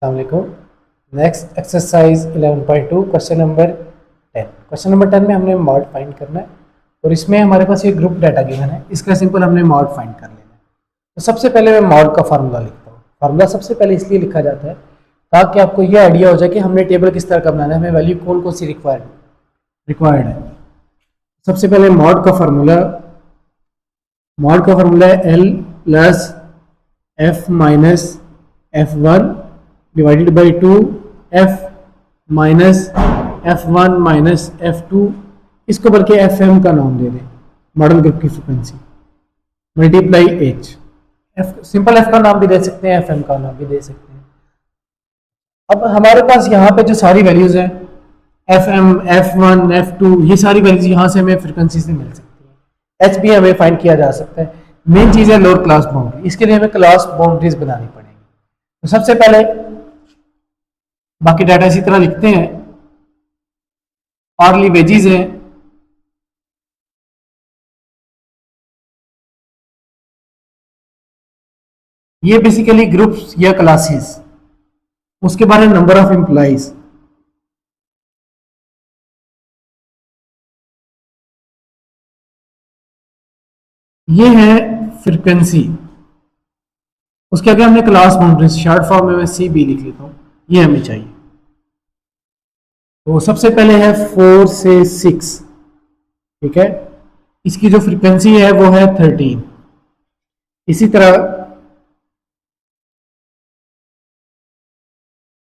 अस्सलामुअलैकुम। Next exercise 11.2 question number 10। Question number 10 में हमने मॉड फाइंड करना है और इसमें हमारे पास ये ग्रुप डाटा गिवन है। इसका सिंपल हमने मॉड फाइंड कर लेना है। तो सबसे पहले मैं मॉड का फार्मूला लिखता हूँ। फार्मूला सबसे पहले इसलिए लिखा जाता है ताकि आपको ये आइडिया हो जाए कि हमने टेबल किस तरह का बनाना है, हमें वैल्यू कौन कौन सी रिक्वायर्ड है। सबसे पहले मॉड का फार्मूला है L plus F minus F one divided by 2 F minus F one minus F two, इसको बल्कि एफ एम का नाम दे दें, मॉडल ग्रुप की frequency, multiply H. F simple F का नाम भी दे सकते हैं, एफ एम का नाम भी दे सकते हैं। अब हमारे पास यहाँ पे जो सारी वैल्यूज हैं F M F one F two, ये सारी वैल्यूज यहाँ से हमें फ्रिक्वेंसी से मिल सकती है। एच भी हमें फाइंड किया जा सकता है। मेन चीज़ है लोअर क्लास बाउंड्री, इसके लिए हमें क्लास बाउंड्रीज बनानी पड़ेगी। तो सबसे पहले बाकी डाटा इसी तरह लिखते हैं। आर्ली वेजीज है, ये बेसिकली ग्रुप्स या क्लासेस। उसके बारे में नंबर ऑफ एम्प्लॉइज, ये है फ्रीक्वेंसी। उसके आगे हमने क्लास बाउंड्रीज, शॉर्ट फॉर्म में मैं सी बी लिख लेता हूं, ये हमें चाहिए। तो सबसे पहले है 4 से 6, ठीक है। इसकी जो फ्रीक्वेंसी है वो है 13। इसी तरह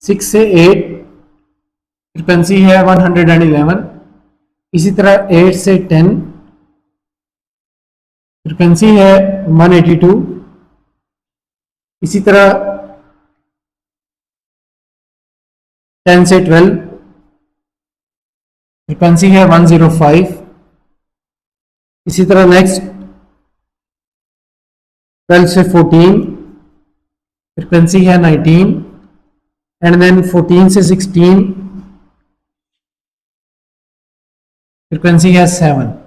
6 से 8 फ्रीक्वेंसी है 111। इसी तरह 8 से 10 फ्रीक्वेंसी है 182। इसी तरह 10 से 12 फ्रीक्वेंसी है 105। इसी तरह नेक्स्ट 12 से 14 फ्रीक्वेंसी है 19। एंड देन 14 से 16 फ्रीक्वेंसी है 7।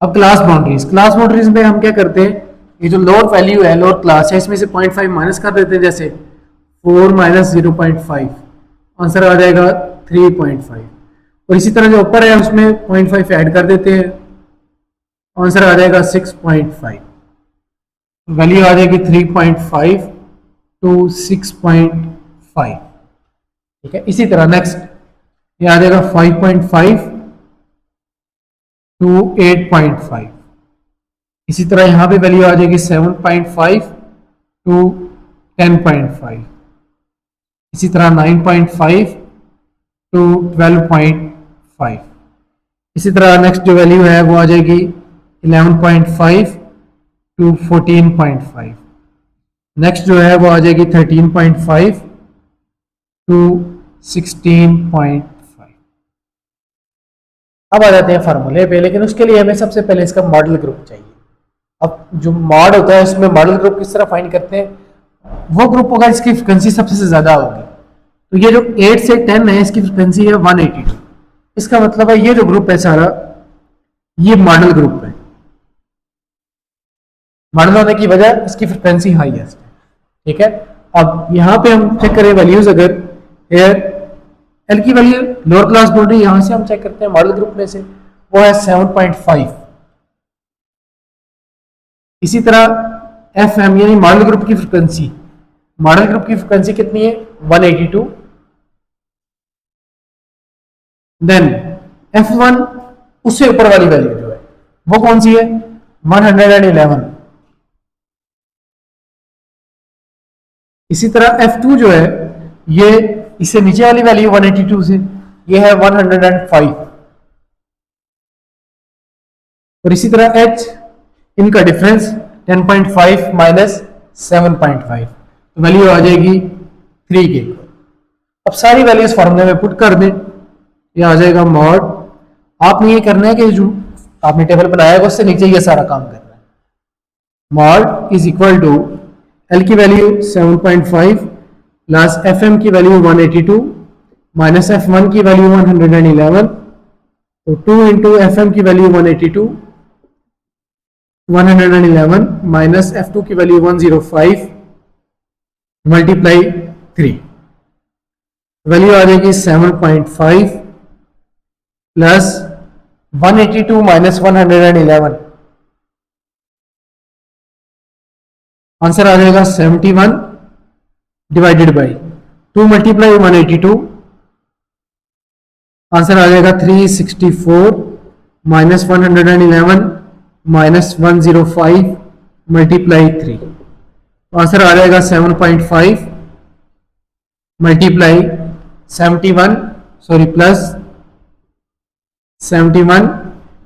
अब क्लास बाउंड्रीज में हम क्या करते हैं, ये जो लोअर वैल्यू है, लोअर क्लास है, इसमें से 0.5 माइनस कर देते हैं। जैसे 4 माइनस 0.5, आंसर आ जाएगा 3.5। और इसी तरह जो ऊपर है उसमें 0.5 ऐड कर देते हैं, आंसर आ जाएगा 6.5। वैल्यू आ जाएगी 3.5 टू 6.5, ठीक है। इसी तरह नेक्स्ट ये आ जाएगा 5.5 टू 8.5। इसी तरह यहाँ पे वैल्यू आ जाएगी 7.5 टू 10.5। इसी तरह 9.5 टू 12.5। इसी तरह नेक्स्ट जो वैल्यू है वो आ जाएगी 11.5 टू 14.5। नेक्स्ट जो है वो आ जाएगी 13.5 टू 16.5। अब आ जाते हैं फार्मूले पे, लेकिन उसके लिए हमें सबसे पहले इसका मॉडल ग्रुप चाहिए। अब जो मॉड होता है उसमें मॉडल ग्रुप किस तरह फाइंड करते हैं, वो ग्रुप होगा जिसकी फ्रिक्वेंसी सबसे ज्यादा होगी। तो ये जो 8 से 10 है इसकी फ्रिक्वेंसी है 182। इसका मतलब है ये जो ग्रुप है सारा, ये मॉडल ग्रुप है। मॉडल होने की वजह इसकी फ्रिक्वेंसी हाईएस्ट है, ठीक है। अब यहाँ पे हम चेक करें वैल्यूज, अगर एल की वैल्यू लोअर क्लास बाउंड्री यहां से हम चेक करते हैं मॉडल ग्रुप में से, वो है 7.5। इसी तरह एफ एम यानी मॉडल ग्रुप की फ्रिक्वेंसी, मॉडल ग्रुप की फ्रिक्वेंसी कितनी है 182। देन एफ वन उससे ऊपर वाली वैल्यू जो है वो कौन सी है 111। इसी तरह एफ टू जो है ये इससे नीचे वाली वैल्यू 182 से, ये है 105। और इसी तरह एच, इनका डिफरेंस 10.5 माइनस 7.5, तो वैल्यू आ जाएगी 3 के। अब सारी वैल्यूज फॉर्मूले में पुट कर दें, ये आ जाएगा मॉड। आपने ये करना है कि जो आपने टेबल बनाया है उससे नीचे ये सारा काम करना है। Mode is equal to L की वैल्यू 7.5 प्लस एफ एम की वैल्यू 182 माइनस एफ वन की वैल्यू 111। तो 2 इंटू एफ एम की वैल्यू 111 माइनस F2 की वैल्यू 105 मल्टीप्लाई 3, वैल्यू आ जाएगी 7.5 प्लस 182 माइनस 111, आंसर आ जाएगा 71 डिवाइडेड बाई 2 मल्टीप्लाई 182, आंसर आ जाएगा 364 माइनस 111 माइनस 105 मल्टीप्लाई 3, आंसर आ जाएगा 7.5 multiply 71 sorry plus 71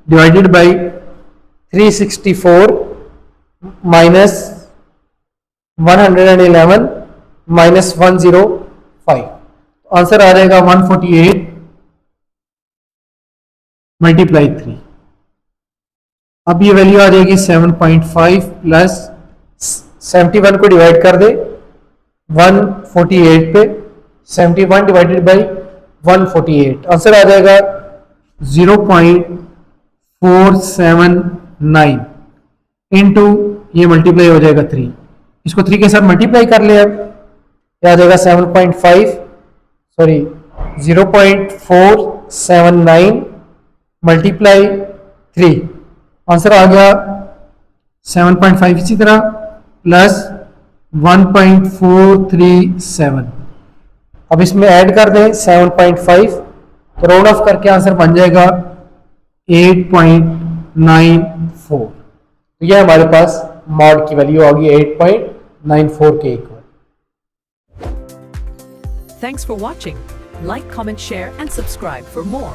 divided by 364 minus 111 minus 105, answer आ जाएगा 148 मल्टीप्लाई 3। अब ये वैल्यू आ जाएगी 7.5 प्लस 71 को डिवाइड कर दे 148 पे, 71 डिवाइडेड बाई 148, आंसर आ जाएगा 0.479 इंटू ये मल्टीप्लाई हो जाएगा 3, इसको 3 के साथ मल्टीप्लाई कर ले, अब क्या आ जाएगा 7.5 सॉरी 0.479 मल्टीप्लाई 3, आंसर आ गया 7.5, इसी तरह प्लस 1.437, अब इसमें ऐड कर दें 7.5 तो राउंड ऑफ करके आंसर बन जाएगा 8.94, तो यह हमारे पास मॉड की वैल्यू आ गई 8.94 के equal. Thanks for watching. Like, comment, share and subscribe for more.